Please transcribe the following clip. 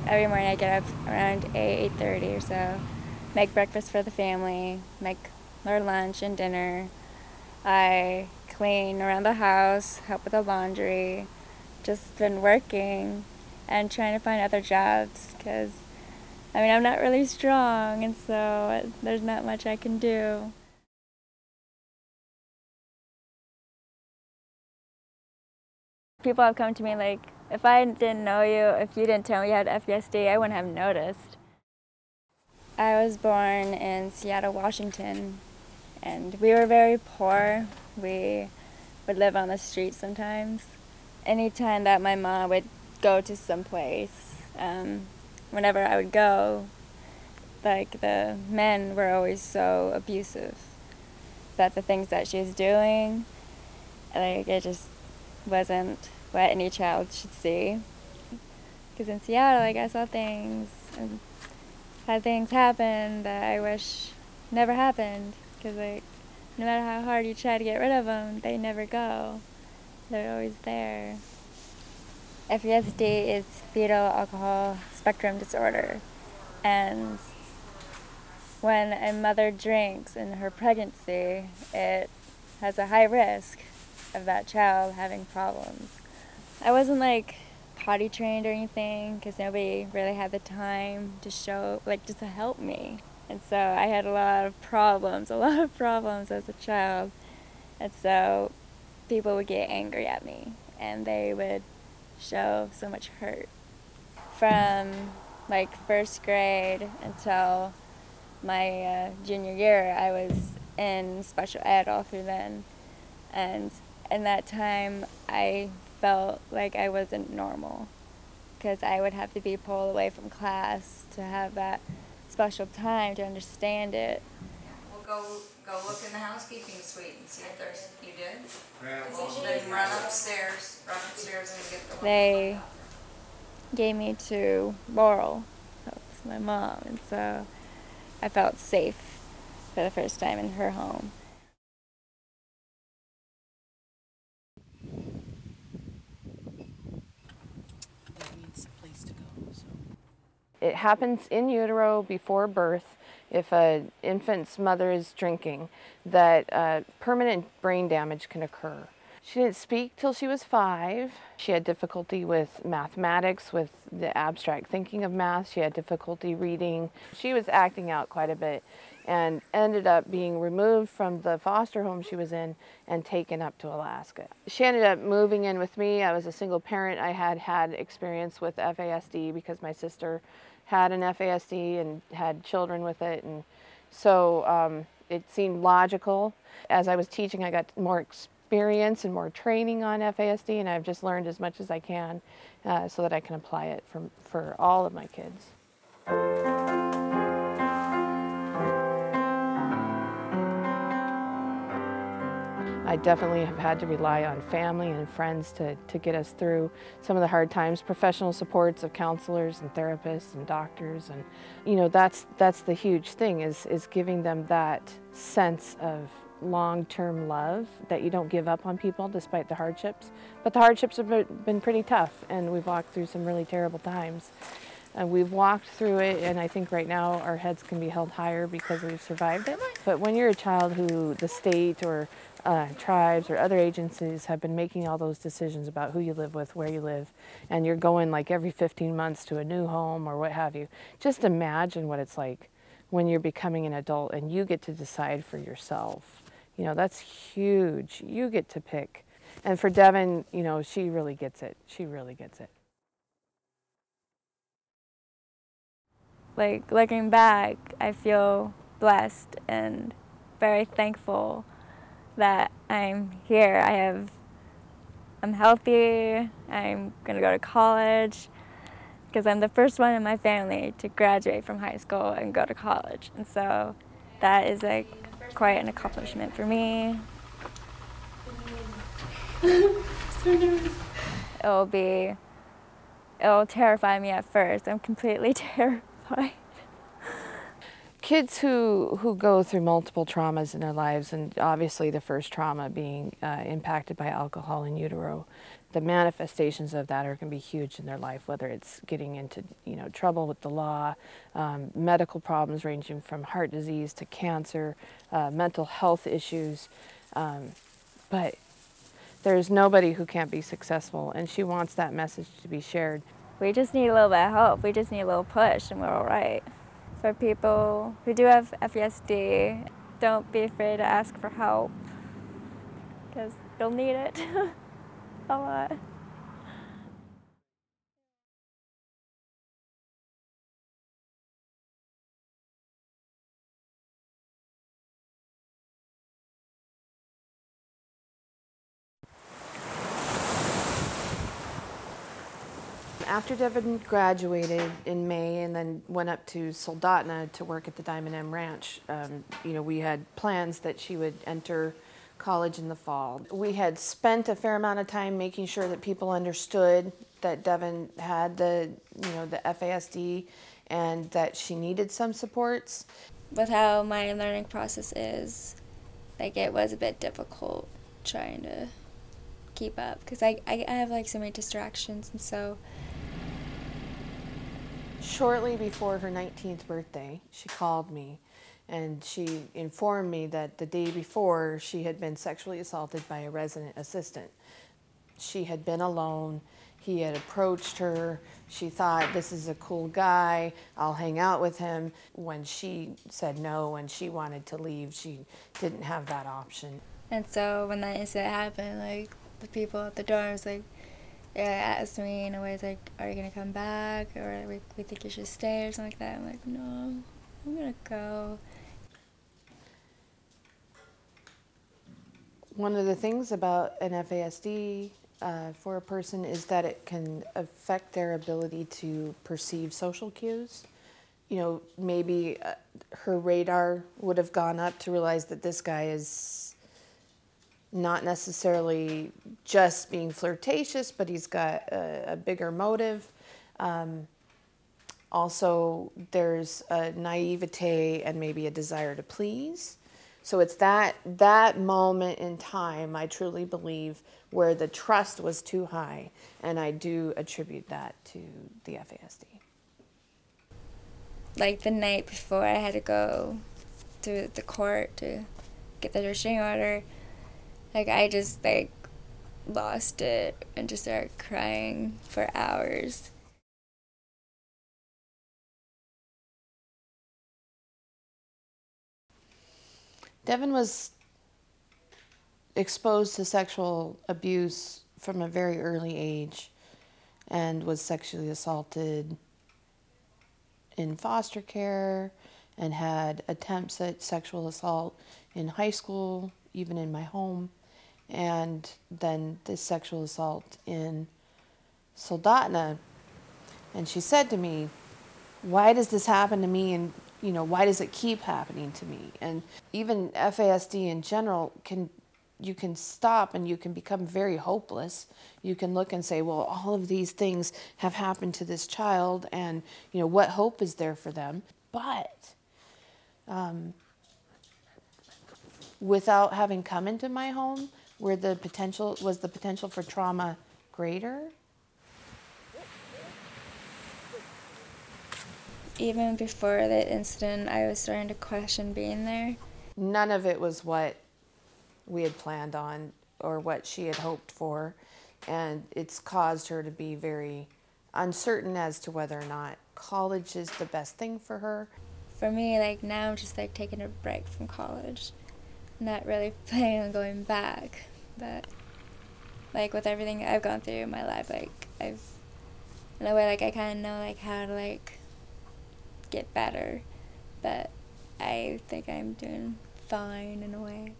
Every morning I get up around 8:30 or so, make breakfast for the family, make their lunch and dinner. I clean around the house, help with the laundry, just been working and trying to find other jobs because, I'm not really strong, and so there's not much I can do. People have come to me like, if I didn't know you, if you didn't tell me you had FESD, I wouldn't have noticed. I was born in Seattle, Washington, and we were very poor. We would live on the street sometimes. Anytime that my mom would go to some place, whenever I would go, like the men were always so abusive that the things that she was doing, like it just wasn't what any child should see. Because in Seattle, like I saw things and had things happen that I wish never happened. Because like no matter how hard you try to get rid of them, they never go. They're always there. FESD is fetal alcohol spectrum disorder, and when a mother drinks in her pregnancy, it has a high risk of that child having problems. I wasn't like potty trained or anything because nobody really had the time to show, like, just to help me. And so I had a lot of problems as a child. And so people would get angry at me and they would show so much hurt. From like first grade until my junior year, I was in special ed all through then. And in that time, I felt like I wasn't normal because I would have to be pulled away from class to have that special time to understand it. We'll go look in the housekeeping suite and see if there's, you did? Well, then run upstairs and get the one. They gave me to Laurel, that's my mom, and so I felt safe for the first time in her home. It happens in utero before birth. If an infant's mother is drinking, that permanent brain damage can occur. She didn't speak till she was 5. She had difficulty with mathematics, with the abstract thinking of math. She had difficulty reading. She was acting out quite a bit and ended up being removed from the foster home she was in and taken up to Alaska. She ended up moving in with me. I was a single parent. I had had experience with FASD because my sister had an FASD and had children with it, and so it seemed logical. As I was teaching, I got more experience and more training on FASD, and I've just learned as much as I can so that I can apply it for all of my kids. I definitely have had to rely on family and friends to get us through some of the hard times, professional supports of counselors and therapists and doctors. And that's the huge thing is giving them that sense of long-term love, that you don't give up on people despite the hardships. But the hardships have been pretty tough, and we've walked through some really terrible times. And we've walked through it, and I think right now our heads can be held higher because we've survived it. But when you're a child who the state or tribes or other agencies have been making all those decisions about who you live with, where you live, and you're going like every 15 months to a new home or what have you, just imagine what it's like when you're becoming an adult and you get to decide for yourself. That's huge. You get to pick. And for Devon, she really gets it. She really gets it. Like looking back, I feel blessed and very thankful that I'm here. I'm healthy. I'm gonna go to college because I'm the first one in my family to graduate from high school and go to college. And so that is like quite an accomplishment for me. So nervous. It'll terrify me at first. I'm completely terrified. kids who go through multiple traumas in their lives, and obviously the first trauma being impacted by alcohol in utero, the manifestations of that are going to be huge in their life, whether it's getting into trouble with the law, medical problems ranging from heart disease to cancer, mental health issues. But there's nobody who can't be successful, and she wants that message to be shared. We just need a little bit of help. We just need a little push, and we're all right. For people who do have FESD, don't be afraid to ask for help, because you'll need it a lot. After Devon graduated in May and then went up to Soldotna to work at the Diamond M Ranch, we had plans that she would enter college in the fall. We had spent a fair amount of time making sure that people understood that Devon had the FASD and that she needed some supports. With how my learning process is, it was a bit difficult trying to keep up, because I have so many distractions, and so. Shortly before her 19th birthday, she called me and she informed me that the day before she had been sexually assaulted by a resident assistant. She had been alone. He had approached her. She thought, this is a cool guy, I'll hang out with him. When she said no and she wanted to leave, she didn't have that option. And so when that incident happened, the people at the door was asked me in a way, are you going to come back, or we think you should stay, or something like that. I'm like, no, I'm going to go. One of the things about an FASD for a person is that it can affect their ability to perceive social cues. Maybe her radar would have gone up to realize that this guy is not necessarily just being flirtatious, but he's got a bigger motive. Also, there's a naivete and maybe a desire to please. So it's that moment in time, I truly believe, where the trust was too high, and I do attribute that to the FASD. The night before I had to go to the court to get the restraining order, I just lost it and just started crying for hours. Devon was exposed to sexual abuse from a very early age and was sexually assaulted in foster care and had attempts at sexual assault in high school, even in my home, and then this sexual assault in Soldotna. And she said to me, why does this happen to me, and why does it keep happening to me? And even FASD in general, you can stop and you can become very hopeless. You can look and say, well, all of these things have happened to this child, and what hope is there for them? But without having come into my home, where the potential for trauma greater? Even before the incident, I was starting to question being there. None of it was what we had planned on or what she had hoped for, and it's caused her to be very uncertain as to whether or not college is the best thing for her. For me, now I'm just taking a break from college, not really planning on going back, but with everything I've gone through in my life, I've, in a way, I kind of know how to get better, but I think I'm doing fine in a way.